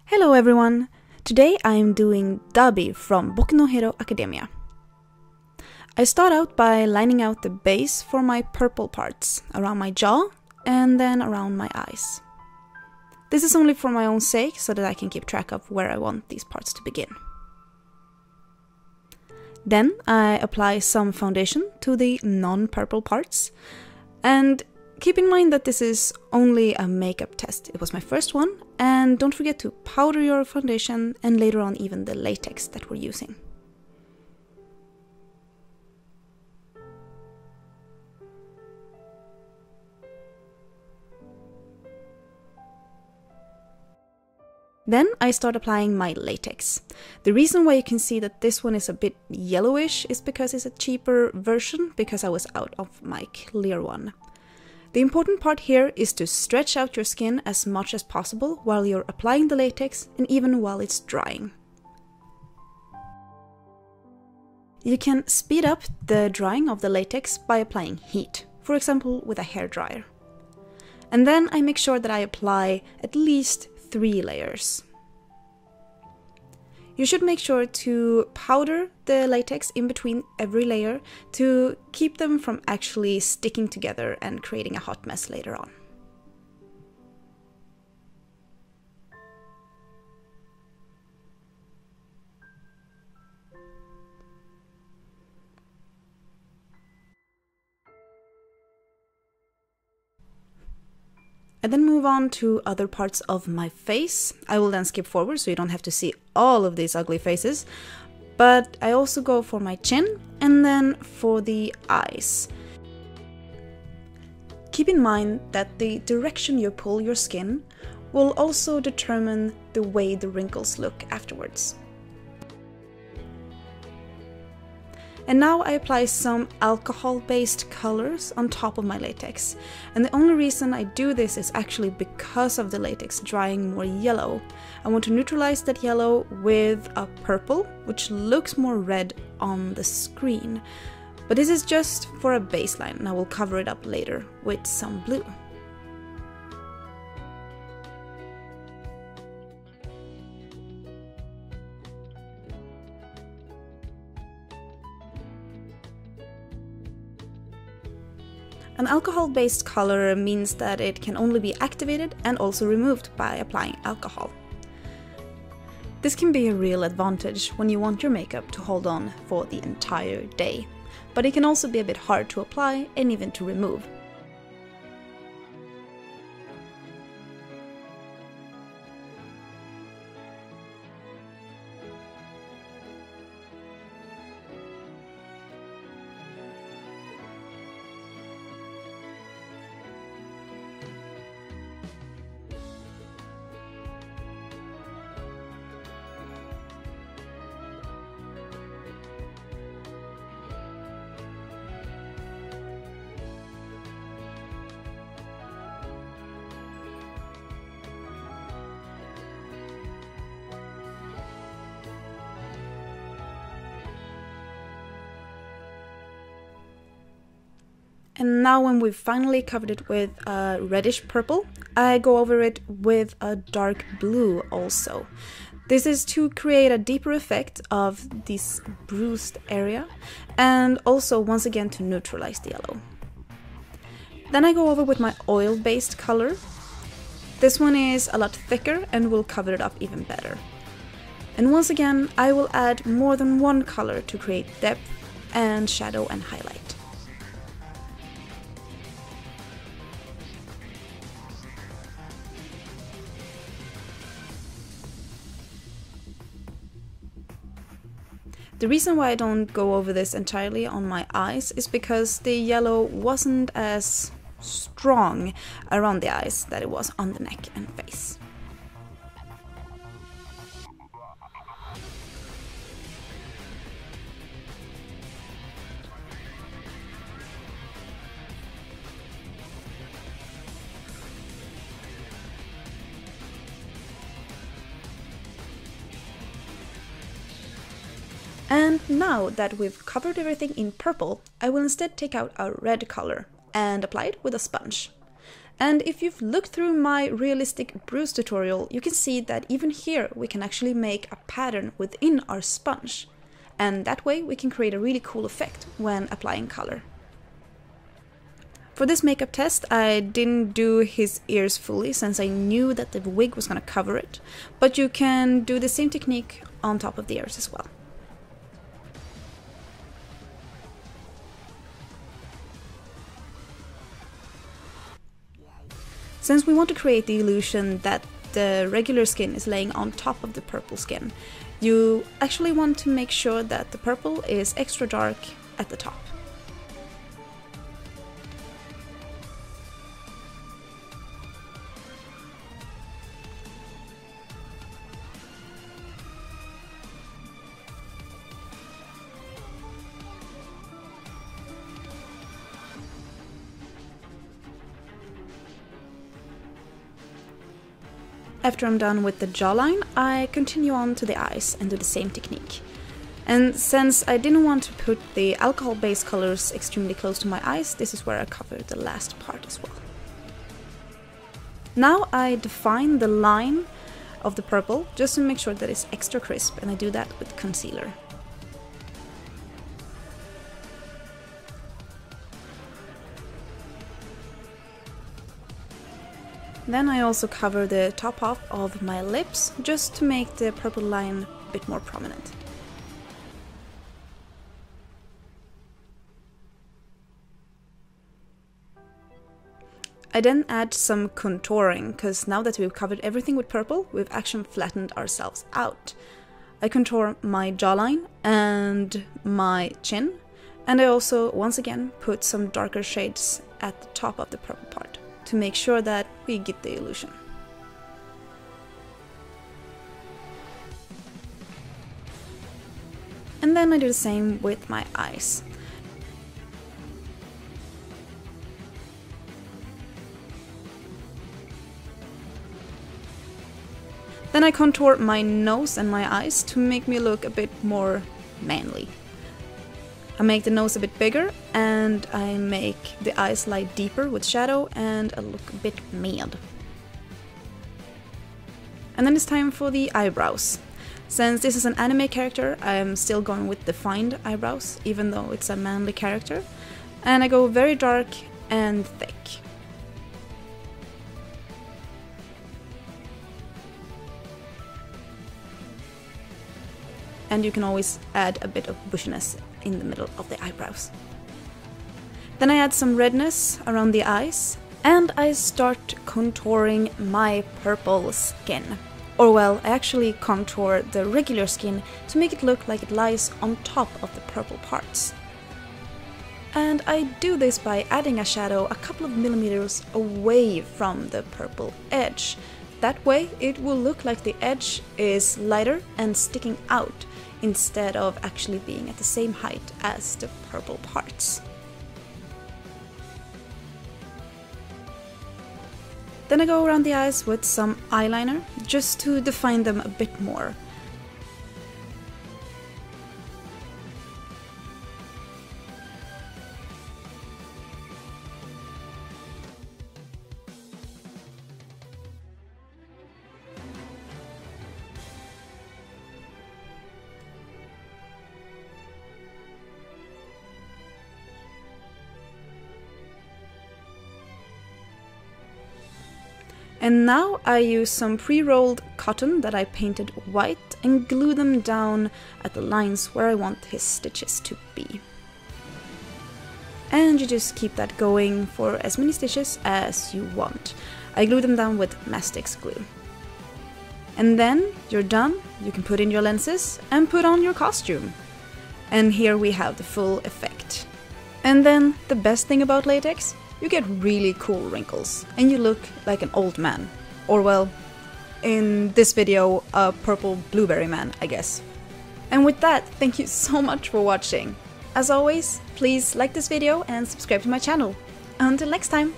Hello everyone! Today I am doing Dabi from Boku no Hero Academia. I start out by lining out the base for my purple parts around my jaw and then around my eyes. This is only for my own sake so that I can keep track of where I want these parts to begin. Then I apply some foundation to the non-purple parts, and keep in mind that this is only a makeup test. It was my first one, and don't forget to powder your foundation and later on even the latex that we're using. Then I start applying my latex. The reason why you can see that this one is a bit yellowish is because it's a cheaper version, because I was out of my clear one. The important part here is to stretch out your skin as much as possible while you're applying the latex and even while it's drying. You can speed up the drying of the latex by applying heat, for example with a hairdryer. And then I make sure that I apply at least 3 layers. You should make sure to powder the latex in between every layer to keep them from actually sticking together and creating a hot mess later on. I then move on to other parts of my face. I will then skip forward so you don't have to see all of these ugly faces. But I also go for my chin and then for the eyes. Keep in mind that the direction you pull your skin will also determine the way the wrinkles look afterwards. And now I apply some alcohol-based colors on top of my latex. And the only reason I do this is actually because of the latex drying more yellow. I want to neutralize that yellow with a purple, which looks more red on the screen. But this is just for a baseline, and I will cover it up later with some blue. An alcohol-based color means that it can only be activated and also removed by applying alcohol. This can be a real advantage when you want your makeup to hold on for the entire day, but it can also be a bit hard to apply and even to remove. And now when we've finally covered it with a reddish purple, I go over it with a dark blue also. This is to create a deeper effect of this bruised area and also once again to neutralize the yellow. Then I go over with my oil-based color. This one is a lot thicker and will cover it up even better. And once again, I will add more than one color to create depth and shadow and highlight. The reason why I don't go over this entirely on my eyes is because the yellow wasn't as strong around the eyes that it was on the neck and face. And now that we've covered everything in purple, I will instead take out a red color and apply it with a sponge. And if you've looked through my realistic bruise tutorial, you can see that even here we can actually make a pattern within our sponge. And that way we can create a really cool effect when applying color. For this makeup test, I didn't do his ears fully since I knew that the wig was going to cover it, but you can do the same technique on top of the ears as well. Since we want to create the illusion that the regular skin is laying on top of the purple skin, you actually want to make sure that the purple is extra dark at the top. After I'm done with the jawline, I continue on to the eyes and do the same technique. And since I didn't want to put the alcohol-based colors extremely close to my eyes, this is where I cover the last part as well. Now I define the line of the purple just to make sure that it's extra crisp, and I do that with concealer. Then I also cover the top half of my lips, just to make the purple line a bit more prominent. I then add some contouring, because now that we've covered everything with purple, we've actually flattened ourselves out. I contour my jawline and my chin, and I also, once again, put some darker shades at the top of the purple part, to make sure that we get the illusion. And then I do the same with my eyes. Then I contour my nose and my eyes to make me look a bit more manly. I make the nose a bit bigger, and I make the eyes lie deeper with shadow and look a bit mad. And then it's time for the eyebrows. Since this is an anime character, I'm still going with defined eyebrows, even though it's a manly character. And I go very dark and thick. And you can always add a bit of bushiness in the middle of the eyebrows. Then I add some redness around the eyes, and I start contouring my purple skin. Or well, I actually contour the regular skin to make it look like it lies on top of the purple parts. And I do this by adding a shadow a couple of millimeters away from the purple edge. That way it will look like the edge is lighter and sticking out, instead of actually being at the same height as the purple parts. Then I go around the eyes with some eyeliner, just to define them a bit more. And now I use some pre-rolled cotton that I painted white and glue them down at the lines where I want his stitches to be. And you just keep that going for as many stitches as you want. I glue them down with Mastix glue. And then you're done, you can put in your lenses and put on your costume. And here we have the full effect. And then the best thing about latex? You get really cool wrinkles, and you look like an old man. Or well, in this video, a purple blueberry man, I guess. And with that, thank you so much for watching. As always, please like this video and subscribe to my channel. Until next time!